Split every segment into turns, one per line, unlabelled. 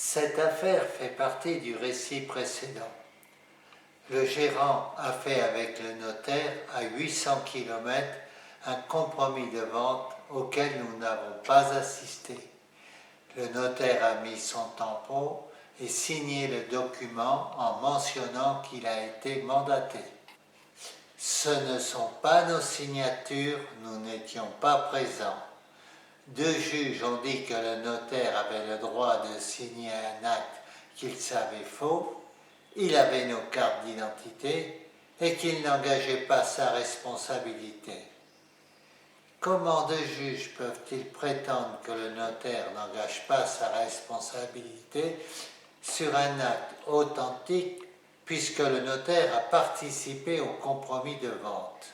Cette affaire fait partie du récit précédent. Le gérant a fait avec le notaire à 800 km un compromis de vente auquel nous n'avons pas assisté. Le notaire a mis son tampon et signé le document en mentionnant qu'il a été mandaté. Ce ne sont pas nos signatures, nous n'étions pas présents. Deux juges ont dit que le notaire avait le droit de signer un acte qu'il savait faux, il avait nos cartes d'identité et qu'il n'engageait pas sa responsabilité. Comment deux juges peuvent-ils prétendre que le notaire n'engage pas sa responsabilité sur un acte authentique puisque le notaire a participé au compromis de vente?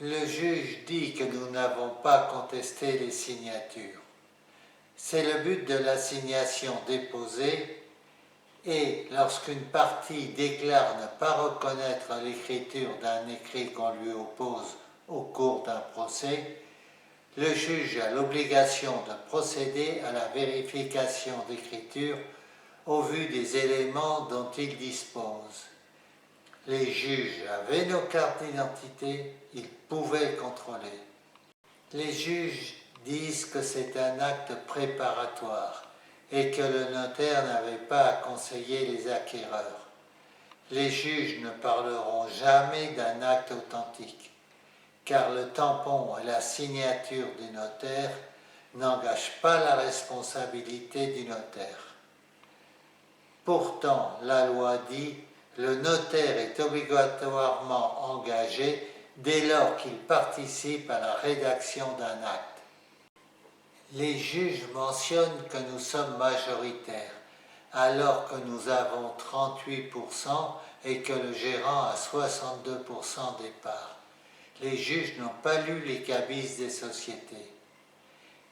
Le juge dit que nous n'avons pas contesté les signatures. C'est le but de l'assignation déposée et lorsqu'une partie déclare ne pas reconnaître l'écriture d'un écrit qu'on lui oppose au cours d'un procès, le juge a l'obligation de procéder à la vérification d'écriture au vu des éléments dont il dispose. Les juges avaient nos cartes d'identité, ils pouvaient contrôler. Les juges disent que c'est un acte préparatoire et que le notaire n'avait pas à conseiller les acquéreurs. Les juges ne parleront jamais d'un acte authentique, car le tampon et la signature du notaire n'engagent pas la responsabilité du notaire. Pourtant, la loi dit « le notaire est obligatoirement engagé dès lors qu'il participe à la rédaction d'un acte ». Les juges mentionnent que nous sommes majoritaires, alors que nous avons 38% et que le gérant a 62% des parts. Les juges n'ont pas lu les cabis des sociétés.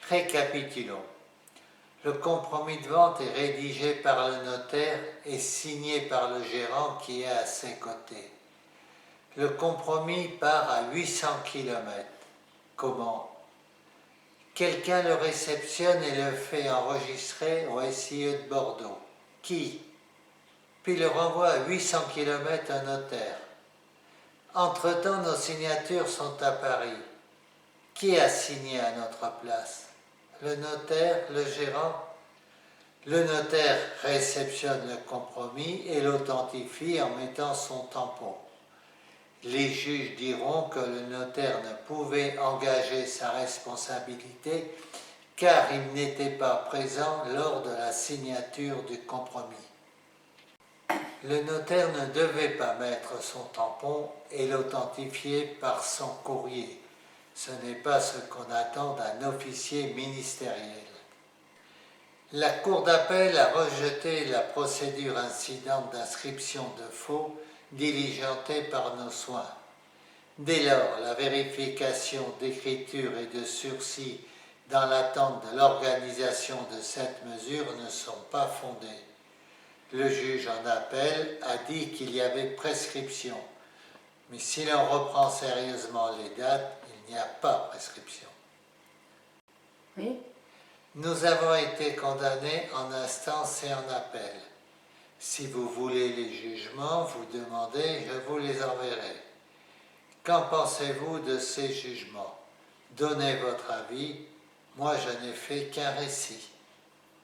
Récapitulons. Le compromis de vente est rédigé par le notaire et signé par le gérant qui est à ses côtés. Le compromis part à 800 km. Comment? Quelqu'un le réceptionne et le fait enregistrer au SIE de Bordeaux. Qui? Puis le renvoie à 800 km un notaire. Entre-temps, nos signatures sont à Paris. Qui a signé à notre place? Le notaire, le gérant? Le notaire réceptionne le compromis et l'authentifie en mettant son tampon. Les juges diront que le notaire ne pouvait engager sa responsabilité car il n'était pas présent lors de la signature du compromis. Le notaire ne devait pas mettre son tampon et l'authentifier par son courrier. Ce n'est pas ce qu'on attend d'un officier ministériel. La Cour d'appel a rejeté la procédure incidente d'inscription de faux diligentée par nos soins. Dès lors, la vérification d'écriture et de sursis dans l'attente de l'organisation de cette mesure ne sont pas fondées. Le juge en appel a dit qu'il y avait prescription, mais si l'on reprend sérieusement les dates, il n'y a pas prescription.
Oui.
Nous avons été condamnés en instance et en appel. Si vous voulez les jugements, vous demandez, je vous les enverrai. Qu'en pensez-vous de ces jugements? Donnez votre avis, moi je n'ai fait qu'un récit.